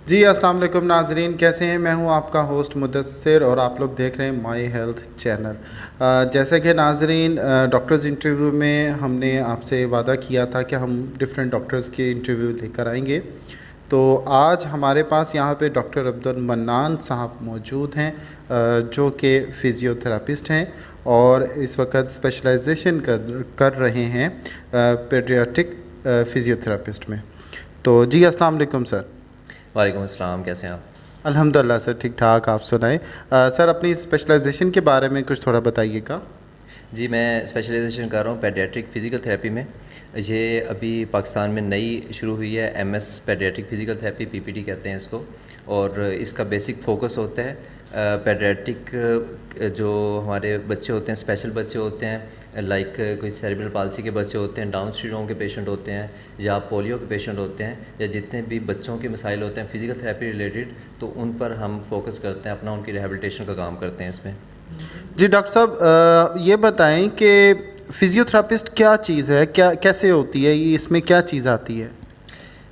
जी अस्सलाम वालेकुम नाजरीन, कैसे हैं। मैं हूं आपका होस्ट मुदस्सिर और आप लोग देख रहे हैं माई हेल्थ चैनल। जैसे कि नाजरीन, डॉक्टर्स इंटरव्यू में हमने आपसे वादा किया था कि हम डिफरेंट डॉक्टर्स के इंटरव्यू लेकर आएंगे। तो आज हमारे पास यहाँ पे डॉक्टर अब्दुल मन्नान साहब मौजूद हैं, जो कि फ़िज़ियोथेरापिस्ट हैं और इस वक्त स्पेशलाइजेशन कर रहे हैं पेडियाट्रिक फ़िज़ियोथेरापिस्ट में। तो जी अस्सलाम वालेकुम सर। वालेकुम अस्सलाम, कैसे हैं आप? अल्हम्दुलिल्लाह सर, ठीक ठाक। आप सुनाएं। सर अपनी स्पेशलाइजेशन के बारे में कुछ थोड़ा बताइएगा। जी, मैं स्पेशलाइजेशन कर रहा हूँ पेडियाट्रिक फ़िज़िकल थेरेपी में। ये अभी पाकिस्तान में नई शुरू हुई है, MS paediatric physical therapy, PPT कहते हैं इसको। और इसका बेसिक फ़ोकस होता है पेडियाट्रिक जो हमारे बच्चे होते हैं, स्पेशल बच्चे होते हैं, लाइक कोई सेरेब्रल पाल्सी के बच्चे होते हैं, डाउन सिंड्रोम के पेशेंट होते हैं, या पोलियो के पेशेंट होते हैं, या जितने भी बच्चों के मसाइल होते हैं फ़िज़िकल थेरेपी रिलेटेड, तो उन पर हम फोकस करते हैं, अपना उनकी रिहैबिलिटेशन का काम करते हैं इसमें। जी डॉक्टर साहब, ये बताएं कि फ़िज़ियोथेरापिस्ट क्या चीज़ है, क्या कैसे होती है, ये इसमें क्या चीज़ आती है।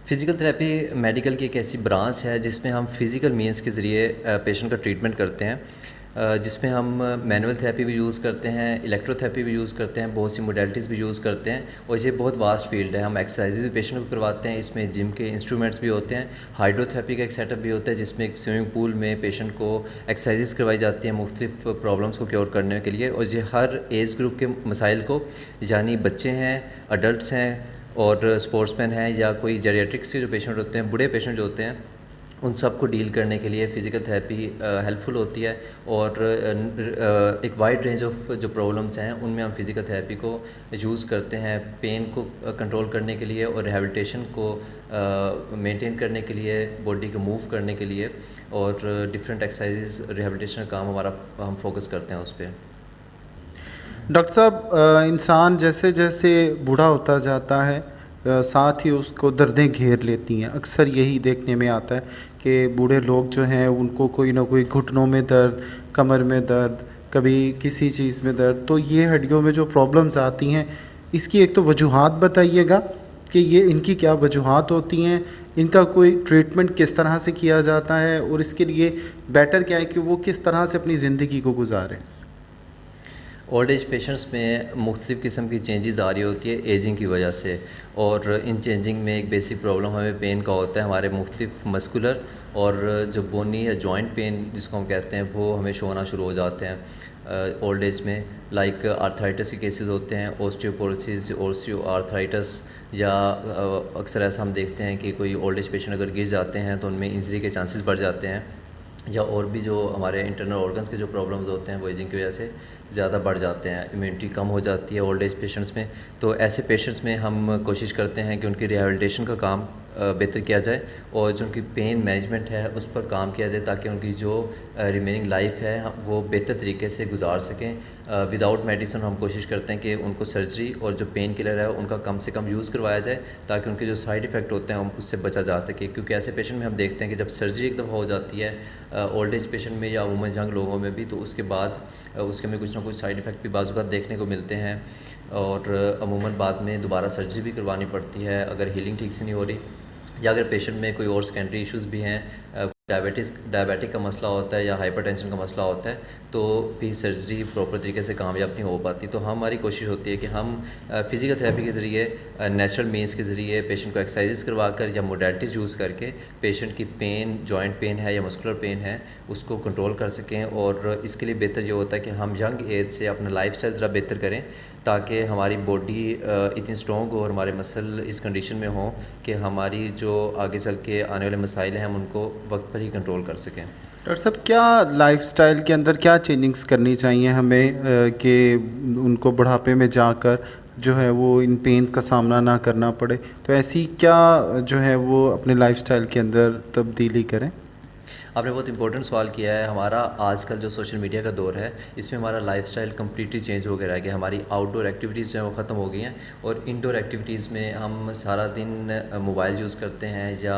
फ़िज़िकल थेरेपी मेडिकल की एक ऐसी ब्रांच है जिसमें हम फ़िज़िकल मीन्स के ज़रिए पेशेंट का ट्रीटमेंट करते हैं, जिसमें हम मैनुअल थेरेपी भी यूज़ करते हैं, इलेक्ट्रोथेरेपी भी यूज़ करते हैं, बहुत सी मोडेलिटीज़ भी यूज़ करते हैं। और ये बहुत वास्ट फील्ड है। हम एक्सरसाइज भी पेशेंट को करवाते हैं, इसमें जिम के इंस्ट्रूमेंट्स भी होते हैं, हाइड्रोथेरेपी का एक सेटअप भी होता है जिसमें एक स्विमिंग पूल में पेशेंट को एक्सरसाइज करवाई जाती हैं मुख्तलिफ प्रॉब्लम्स को क्योर करने के लिए। और ये हर एज ग्रुप के मसाइल को, यानी बच्चे हैं, अडल्ट हैं और स्पोर्ट्समैन हैं, या कोई जेरियाट्रिक्स के जो पेशेंट होते हैं, बूढ़े पेशेंट जो होते हैं, उन सब को डील करने के लिए फ़िज़िकल थेरेपी हेल्पफुल होती है। और एक वाइड रेंज ऑफ जो प्रॉब्लम्स हैं उनमें हम फ़िज़िकल थेरेपी को यूज़ करते हैं, पेन को कंट्रोल करने के लिए और रिहैबिलिटेशन को मेंटेन करने के लिए, बॉडी को मूव करने के लिए, और डिफरेंट एक्सरसाइज रिहैबिलिटेशन का काम हमारा, हम फोकस करते हैं उस पर। डॉक्टर साहब, इंसान जैसे जैसे बूढ़ा होता जाता है, साथ ही उसको दर्दें घेर लेती हैं। अक्सर यही देखने में आता है कि बूढ़े लोग जो हैं उनको कोई ना कोई घुटनों में दर्द, कमर में दर्द, कभी किसी चीज़ में दर्द। तो ये हड्डियों में जो प्रॉब्लम्स आती हैं, इसकी एक तो वजूहात बताइएगा कि ये इनकी क्या वजूहात होती हैं, इनका कोई ट्रीटमेंट किस तरह से किया जाता है और इसके लिए बेटर क्या है कि वो किस तरह से अपनी ज़िंदगी को गुजारें। ओल्ड एज पेशेंट्स में मुख्तलिफ़ किस्म की चेंजेस आ रही होती है एजिंग की वजह से। और इन चेंजिंग में एक बेसिक प्रॉब्लम हमें पेन का होता है, हमारे मुख्तलिफ मस्कुलर और जो बोनी या जॉइंट पेन जिसको हम कहते हैं, वो हमें शो होना शुरू हो जाते हैं ओल्ड एज में। लाइक आर्थराइटिस के केसेस होते हैं, ओस्टियोपोरोसिस, ओस्टियो आर्थराइटिस, या अक्सर ऐसा हम देखते हैं कि कोई ओल्ड एज पेशेंट अगर गिर जाते हैं तो उनमें इंजरी के चांसेस बढ़ जाते हैं, या और भी जो हमारे इंटरनल ऑर्गन्स के जो प्रॉब्लम्स होते हैं वो एजिंग की वजह से ज़्यादा बढ़ जाते हैं, इम्यूनिटी कम हो जाती है ओल्ड एज पेशेंट्स में। तो ऐसे पेशेंट्स में हम कोशिश करते हैं कि उनकी रिहैबिलिटेशन का काम बेहतर किया जाए, और जो उनकी पेन मैनेजमेंट है उस पर काम किया जाए, ताकि उनकी जो रिमेनिंग लाइफ है वो बेहतर तरीके से गुजार सकें। विदाउट मेडिसिन हम कोशिश करते हैं कि उनको सर्जरी और जो पेन किलर है उनका कम से कम यूज़ करवाया जाए, ताकि उनके जो साइड इफ़ेक्ट होते हैं हम उससे बचा जा सके। क्योंकि ऐसे पेशेंट में हम देखते हैं कि जब सर्जरी एक दफ़ा हो जाती है ओल्ड एज पेशेंट में या उम्र जंग लोगों में भी, तो उसके बाद उसके में कुछ ना कुछ साइड इफ़ेक्ट भी बाज़ वक़्त देखने को मिलते हैं, और अमूमन बाद में दोबारा सर्जरी भी करवानी पड़ती है अगर हीलिंग ठीक से नहीं हो रही, या अगर पेशेंट में कोई और सेकेंडरी इश्यूज़ भी हैं, डायबिटिक का मसला होता है या हाइपरटेंशन का मसला होता है, तो भी सर्जरी प्रॉपर तरीके से कामयाब नहीं हो पाती। तो हमारी कोशिश होती है कि हम फ़िज़िकल थेरेपी के ज़रिए, नेचुरल मीन्स के ज़रिए पेशेंट को एक्सरसाइज करवा कर या मोडेलिटीज़ यूज़ करके पेशेंट की पेन, जॉइंट पेन है या मस्कुलर पेन है, उसको कंट्रोल कर सकें। और इसके लिए बेहतर ये होता है कि हम यंग एज से अपना लाइफस्टाइल ज़रा बेहतर करें, ताकि हमारी बॉडी इतनी स्ट्रॉन्ग हो और हमारे मसल इस कंडीशन में हों कि हमारी जो आगे चल के आने वाले मसाइल हैं हम उनको वक्त पर ही कंट्रोल कर सकें। डॉक्टर साहब, क्या लाइफस्टाइल के अंदर क्या चेंजिंग्स करनी चाहिए हमें कि उनको बुढ़ापे में जाकर जो है वो इन पेन का सामना ना करना पड़े। तो ऐसी क्या जो है वो अपने लाइफस्टाइल के अंदर तब्दीली करें। आपने बहुत इंपॉर्टेंट सवाल किया है। हमारा आजकल जो सोशल मीडिया का दौर है, इसमें हमारा लाइफस्टाइल कम्प्लीटली चेंज हो गया है कि हमारी आउटडोर एक्टिविटीज़ जो हैं वो ख़त्म हो गई हैं और इंडोर एक्टिविटीज़ में हम सारा दिन मोबाइल यूज़ करते हैं या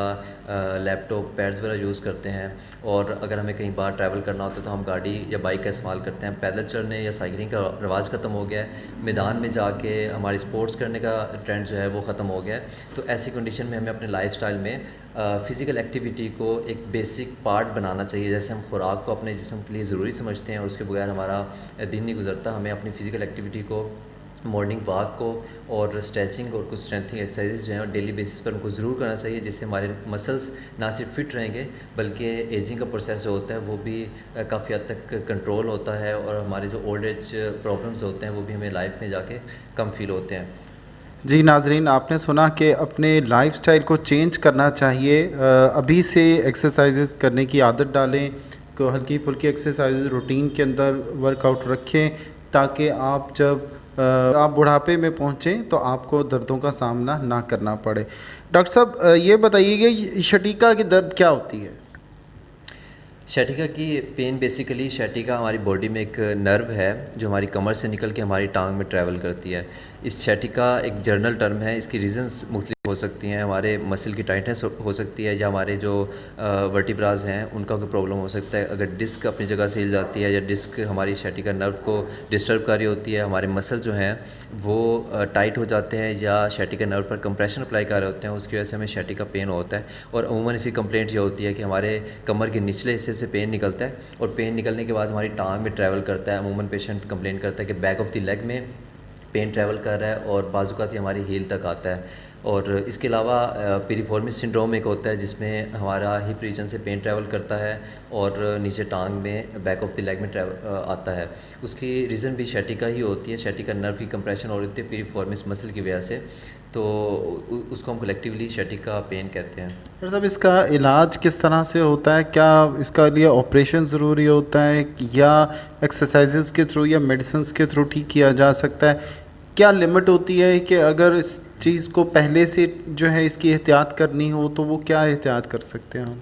लैपटॉप पैड्स वगैरह यूज़ करते हैं। और अगर हमें कहीं बाहर ट्रैवल करना होता है तो हम गाड़ी या बाइक का इस्तेमाल करते हैं। पैदल चलने या साइकिलिंग का रिवाज ख़त्म हो गया है। मैदान में जाके हमारी स्पोर्ट्स करने का ट्रेंड जो है वो ख़त्म हो गया है। तो ऐसी कंडीशन में हमें अपने लाइफस्टाइल में फ़िज़िकल एक्टिविटी को एक बेसिक पार्ट बनाना चाहिए। जैसे हम खुराक को अपने जिस्म के लिए ज़रूरी समझते हैं और उसके बगैर हमारा दिन नहीं गुजरता, हमें अपनी फ़िज़िकल एक्टिविटी को, मॉर्निंग वॉक को और स्ट्रेचिंग और कुछ स्ट्रेंथनिंग एक्सरसाइजेज जो हैं डेली बेसिस पर उनको ज़रूर करना चाहिए, जिससे हमारे मसल्स ना सिर्फ फिट रहेंगे बल्कि एजिंग का प्रोसेस जो होता है वो भी काफ़ी हद तक कंट्रोल होता है और हमारे जो ओल्ड एज प्रॉब्लम्स होते हैं वो भी हमें लाइफ में जाके कम फील होते हैं। जी नाजरीन, आपने सुना कि अपने लाइफस्टाइल को चेंज करना चाहिए। अभी से एक्सरसाइजेज करने की आदत डालें, को हल्की फुल्की एक्सरसाइज रूटीन के अंदर वर्कआउट रखें ताकि आप जब आप बुढ़ापे में पहुँचें तो आपको दर्दों का सामना ना करना पड़े। डॉक्टर साहब, ये बताइएगा शटीका की दर्द क्या होती है? शैटिका की पेन बेसिकली, शैटिका हमारी बॉडी में एक नर्व है जो हमारी कमर से निकल के हमारी टांग में ट्रैवल करती है। इस शैटिका एक जर्नल टर्म है, इसकी रीज़न्स मुख्तलिफ हो सकती हैं। हमारे मसल की टाइटनेस हो सकती है या हमारे जो वर्टिब्राज हैं उनका कोई प्रॉब्लम हो सकता है। अगर डिस्क अपनी जगह से हिल जाती है या डिस्क हमारी शैटिका नर्व को डिस्टर्ब कर रही होती है, हमारे मसल जो हैं वो टाइट हो जाते हैं या शैटिका नर्व पर कंप्रेशन अप्लाई कर रहे होते हैं, उसकी वजह से हमें शैटिका पेन होता है। और अमूमन इसकी कंप्लेंट ये होती है कि हमारे कमर के निचले हिस्से से पेन निकलता है और पेन निकलने के बाद हमारी टांग में ट्रैवल करता है। अमूमन पेशेंट कंप्लेंट करता है कि बैक ऑफ द लेग में पेन ट्रैवल कर रहा है और बाजुकात ये हमारी हील तक आता है। और इसके अलावा पिरिफॉर्मिस सिंड्रोम एक होता है जिसमें हमारा हिप रीजन से पेन ट्रैवल करता है और नीचे टांग में बैक ऑफ द लेग में ट्रैवल आता है। उसकी रीज़न भी शैटिका ही होती है। शैटिका नर्व की कंप्रेशन हो रही है पिरिफॉर्मिस मसल की वजह से, तो उसको हम कलेक्टिवली शैटिका पेन कहते हैं। डॉक्टर साहब, इसका इलाज किस तरह से होता है? क्या इसका लिए ऑपरेशन ज़रूरी होता है या एक्सरसाइजेज के थ्रू या मेडिसिन के थ्रू ठीक किया जा सकता है? क्या लिमिट होती है कि अगर इस चीज़ को पहले से जो है इसकी एहतियात करनी हो तो वो क्या एहतियात कर सकते हैं हम?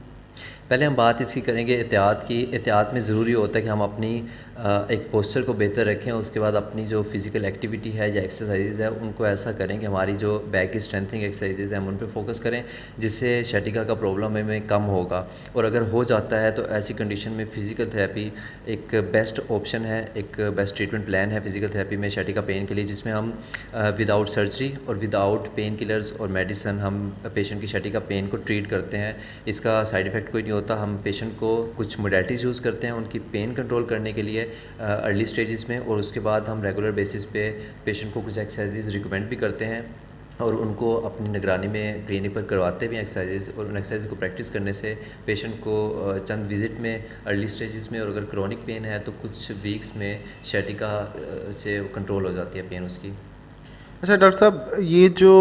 पहले हम बात इसकी करेंगे एहतियात की। एहतियात में ज़रूरी होता है कि हम अपनी एक पोस्चर को बेहतर रखें। उसके बाद अपनी जो फ़िज़िकल एक्टिविटी है या एक्सरसाइज है उनको ऐसा करें कि हमारी जो बैक की स्ट्रेंथनिंग एक्सरसाइजेज हैं हम उन पे फोकस करें, जिससे शैटिका का प्रॉब्लम हमें कम होगा। और अगर हो जाता है तो ऐसी कंडीशन में फ़िज़िकल थेरेपी एक बेस्ट ऑप्शन है, एक बेस्ट ट्रीटमेंट प्लान है फ़िज़िकल थेरेपी में शैटिका पेन के लिए, जिसमें हम विदाउट सर्जरी और विदाउट पेन किलर्स और मेडिसन हम पेशेंट की शैटिका पेन को ट्रीट करते हैं। इसका साइड इफ़ेक्ट कोई नहीं होता। हम पेशेंट को कुछ मोडेलिटीज़ यूज़ करते हैं उनकी पेन कंट्रोल करने के लिए अर्ली स्टेजेस में, और उसके बाद हम रेगुलर बेसिस पे पेशेंट को कुछ एक्सरसाइजेज रिकमेंड भी करते हैं और उनको अपनी निगरानी में क्लिनिक पर करवाते भी एक्सरसाइजेज। और उन एक्सरसाइज को प्रैक्टिस करने से पेशेंट को चंद विज़िट में अर्ली स्टेजेस में, और अगर क्रॉनिक पेन है तो कुछ वीक्स में शैटिका से कंट्रोल हो जाती है पेन उसकी। अच्छा डॉक्टर साहब, ये जो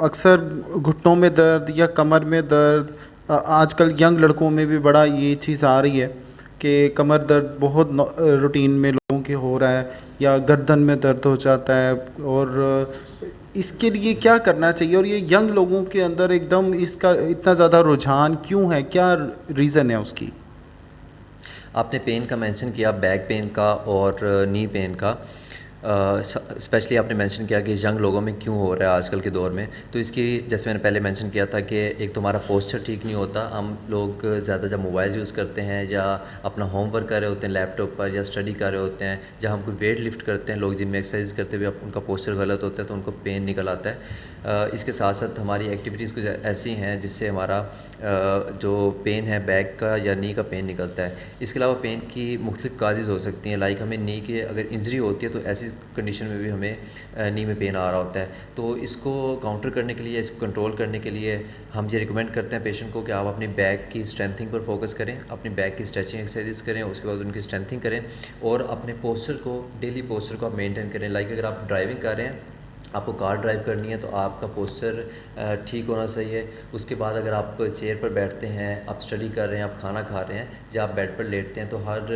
अक्सर घुटनों में दर्द या कमर में दर्द, आजकल यंग लड़कों में भी बड़ा ये चीज़ आ रही है कि कमर दर्द बहुत रूटीन में लोगों के हो रहा है या गर्दन में दर्द हो जाता है, और इसके लिए क्या करना चाहिए? और ये यंग लोगों के अंदर एकदम इसका इतना ज़्यादा रुझान क्यों है? क्या रीज़न है उसकी? आपने पेन का मेंशन किया, बैक पेन का और नी पेन का। स्पेशली आपने मेंशन किया कि यंग लोगों में क्यों हो रहा है आजकल के दौर में। तो इसकी, जैसे मैंने पहले मेंशन किया था कि एक तो हमारा पोस्चर ठीक नहीं होता। हम लोग ज़्यादा जब मोबाइल यूज़ करते हैं या अपना होमवर्क कर रहे होते हैं लैपटॉप पर या स्टडी कर रहे होते हैं, जब हम कोई वेट लिफ्ट करते हैं, लोग जिम में एक्सरसाइज करते हुए उनका पोस्चर गलत होता है तो उनको पेन निकल आता है। इसके साथ साथ हमारी एक्टिविटीज़ कुछ ऐसी हैं जिससे हमारा जो पेन है बैक का या नी का पेन निकलता है। इसके अलावा पेन की मुख्तलिफ काजेज़ हो सकती हैं। लाइक हमें नी के अगर इंजरी होती है तो ऐसी कंडीशन में भी हमें नी में पेन आ रहा होता है। तो इसको काउंटर करने के लिए, इसको कंट्रोल करने के लिए हम ये रिकमेंड करते हैं पेशेंट को कि आप अपनी बैक की स्ट्रेंथिंग पर फोकस करें, अपनी बैक की स्ट्रेचिंग एक्सरसाइज करें, उसके बाद उनकी स्ट्रेंथिंग करें और अपने पोस्चर को, डेली पोस्चर को आप मेंटेन करें। लाइक अगर आप ड्राइविंग कर रहे हैं आपको कार ड्राइव करनी है तो आपका पोस्चर ठीक होना चाहिए। उसके बाद अगर आप चेयर पर बैठते हैं, आप स्टडी कर रहे हैं, आप खाना खा रहे हैं, जब आप बेड पर लेटते हैं तो हर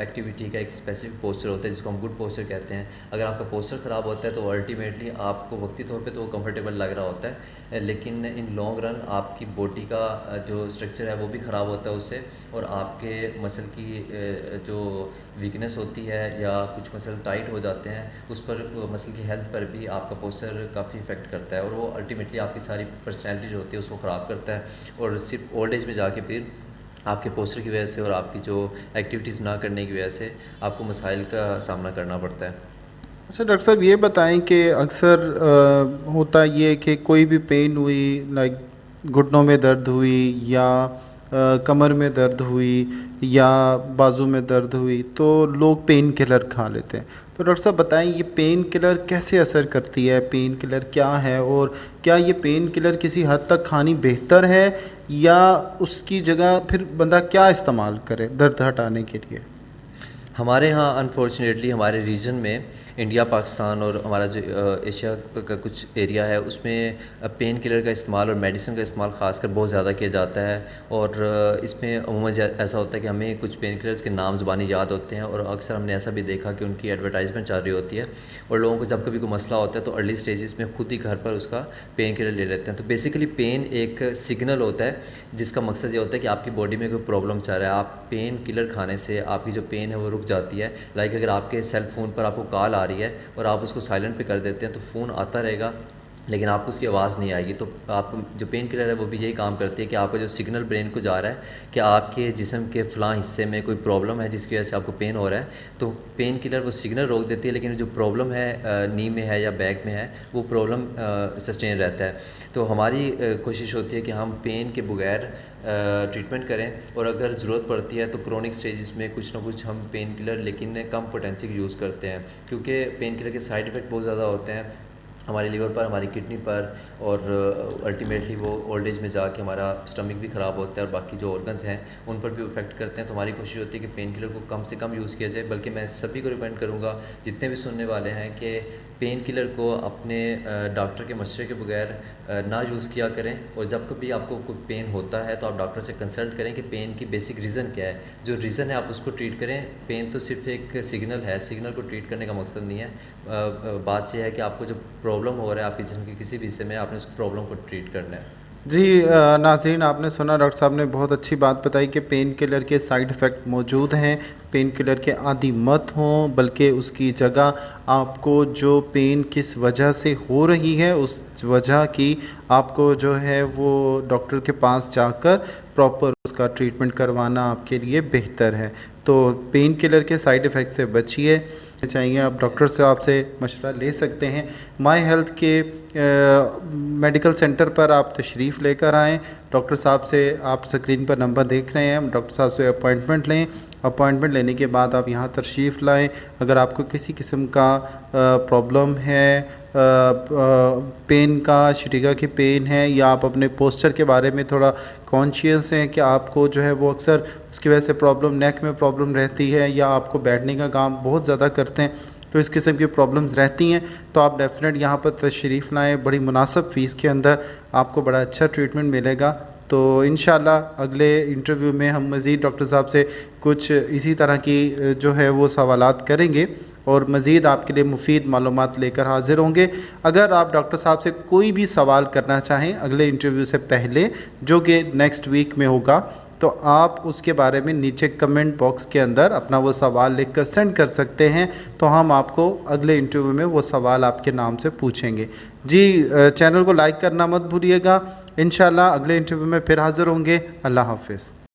एक्टिविटी का एक स्पेसिफिक पोस्चर होता है जिसको हम गुड पोस्चर कहते हैं। अगर आपका पोस्चर ख़राब होता है तो अल्टीमेटली आपको वक्ती तौर पे तो कंफर्टेबल लग रहा होता है, लेकिन इन लॉन्ग रन आपकी बॉडी का जो स्ट्रक्चर है वो भी ख़राब होता है उससे, और आपके मसल की जो वीकनेस होती है या कुछ मसल टाइट हो जाते हैं उस पर, मसल की हेल्थ पर भी आपका पोस्चर काफ़ी इफेक्ट करता है, और वो अल्टीमेटली आपकी सारी पर्सनैलिटी जो होती है उसको ख़राब करता है। और सिर्फ ओल्ड एज में जाके फिर आपके पोस्चर की वजह से और आपकी जो एक्टिविटीज़ ना करने की वजह से आपको मसाइल का सामना करना पड़ता है। अच्छा डॉक्टर साहब, ये बताएं कि अक्सर होता ये कि कोई भी पेन हुई, लाइक घुटनों में दर्द हुई या कमर में दर्द हुई या बाजू में दर्द हुई, तो लोग पेन किलर खा लेते हैं। तो डॉक्टर साहब बताएं, ये पेन किलर कैसे असर करती है, पेन किलर क्या है, और क्या ये पेन किलर किसी हद तक खानी बेहतर है, या उसकी जगह फिर बंदा क्या इस्तेमाल करे दर्द हटाने के लिए? हमारे यहाँ अनफॉर्चुनेटली हमारे रीजन में, इंडिया, पाकिस्तान और हमारा जो एशिया का कुछ एरिया है उसमें पेन किलर का इस्तेमाल और मेडिसिन का इस्तेमाल ख़ासकर बहुत ज़्यादा किया जाता है। और इसमें अमूमन ऐसा होता है कि हमें कुछ पेन किलर्स के नाम ज़ुबानी याद होते हैं, और अक्सर हमने ऐसा भी देखा कि उनकी एडवर्टाइजमेंट चल रही होती है, और लोगों को जब कभी कोई मसला होता है तो अर्ली स्टेजेस में खुद ही घर पर उसका पेन किलर ले लेते हैं। तो बेसिकली पेन एक सिग्नल होता है जिसका मकसद ये होता है कि आपकी बॉडी में कोई प्रॉब्लम चल रहा है। आप पेन किलर खाने से आपकी जो पेन है वो रुक जाती है। लाइक अगर आपके सेल फ़ोन पर आपको कॉल आ रही है और आप उसको साइलेंट पे कर देते हैं तो फ़ोन आता रहेगा लेकिन आपको उसकी आवाज़ नहीं आएगी। तो आप जो पेन किलर है वो भी यही काम करती है कि आपका जो सिग्नल ब्रेन को जा रहा है कि आपके जिस्म के फ़लाँ हिस्से में कोई प्रॉब्लम है जिसकी वजह से आपको पेन हो रहा है, तो पेन किलर वो सिग्नल रोक देती है, लेकिन जो प्रॉब्लम है नी में है या बैक में है वो प्रॉब्लम सस्टेन रहता है। तो हमारी कोशिश होती है कि हम पेन के बगैर ट्रीटमेंट करें, और अगर ज़रूरत पड़ती है तो क्रोनिक स्टेजेस में कुछ ना कुछ हम पेन किलर लेकिन कम पोटेंसी का यूज़ करते हैं, क्योंकि पेन किलर के साइड इफ़ेक्ट बहुत ज़्यादा होते हैं हमारे लीवर पर, हमारी किडनी पर, और अल्टीमेटली वो ओल्ड एज में जाके हमारा स्टमक भी ख़राब होता है और बाकी जो ऑर्गन्स हैं उन पर भी इफेक्ट करते हैं। तो हमारी कोशिश होती है कि पेन किलर को कम से कम यूज़ किया जाए। बल्कि मैं सभी को रिकमेंड करूँगा, जितने भी सुनने वाले हैं, कि पेन किलर को अपने डॉक्टर के मशवरे के बगैर ना यूज़ किया करें, और जब कभी आपको कोई पेन होता है तो आप डॉक्टर से कंसल्ट करें कि पेन की बेसिक रीज़न क्या है। जो रीज़न है आप उसको ट्रीट करें। पेन तो सिर्फ एक सिग्नल है, सिग्नल को ट्रीट करने का मकसद नहीं है। बात यह है कि आपको जो प्रॉब्लम हो रहा है आपके जिस्म के किसी भी हिस्से में, आपने उस प्रॉब्लम को ट्रीट करना है। जी नाज़रीन, आपने सुना डॉक्टर साहब ने बहुत अच्छी बात बताई कि पेन किलर के साइड इफ़ेक्ट मौजूद हैं। पेन किलर के आदी मत हों, बल्कि उसकी जगह आपको जो पेन किस वजह से हो रही है उस वजह की आपको जो है वो डॉक्टर के पास जाकर प्रॉपर उसका ट्रीटमेंट करवाना आपके लिए बेहतर है। तो पेन किलर के साइड इफ़ेक्ट से बचिए चाहिए, आप डॉक्टर साहब से मशवरा ले सकते हैं। माई हेल्थ के मेडिकल सेंटर पर आप तशरीफ़ लेकर आएँ। डॉक्टर साहब से, आप स्क्रीन पर नंबर देख रहे हैं, डॉक्टर साहब से अपॉइंटमेंट लें। अपॉइंटमेंट लेने के बाद आप यहाँ तशरीफ़ लाएँ। अगर आपको किसी किस्म का प्रॉब्लम है, पेन का, शरीका की पेन है, या आप अपने पोस्चर के बारे में थोड़ा कॉन्शियस हैं कि आपको जो है वो अक्सर उसकी वजह से प्रॉब्लम, नेक में प्रॉब्लम रहती है, या आपको बैठने का काम बहुत ज़्यादा करते हैं, तो इस किस्म की प्रॉब्लम्स रहती हैं, तो आप डेफिनेट यहाँ पर तशरीफ़ लाएँ। बड़ी मुनासिब फ़ीस के अंदर आपको बड़ा अच्छा ट्रीटमेंट मिलेगा। तो इंशाल्लाह अगले इंटरव्यू में हम मज़ीद डॉक्टर साहब से कुछ इसी तरह की जो है वो सवालात करेंगे और मज़ीद आपके लिए मुफीद मालूमात लेकर हाज़िर होंगे। अगर आप डॉक्टर साहब से कोई भी सवाल करना चाहें अगले इंटरव्यू से पहले, जो कि नेक्स्ट वीक में होगा, तो आप उसके बारे में नीचे कमेंट बॉक्स के अंदर अपना वो सवाल लिखकर सेंड कर सकते हैं, तो हम आपको अगले इंटरव्यू में वो सवाल आपके नाम से पूछेंगे। जी, चैनल को लाइक करना मत भूलिएगा। इंशाल्लाह अगले इंटरव्यू में फिर हाज़िर होंगे। अल्लाह हाफ़िज़।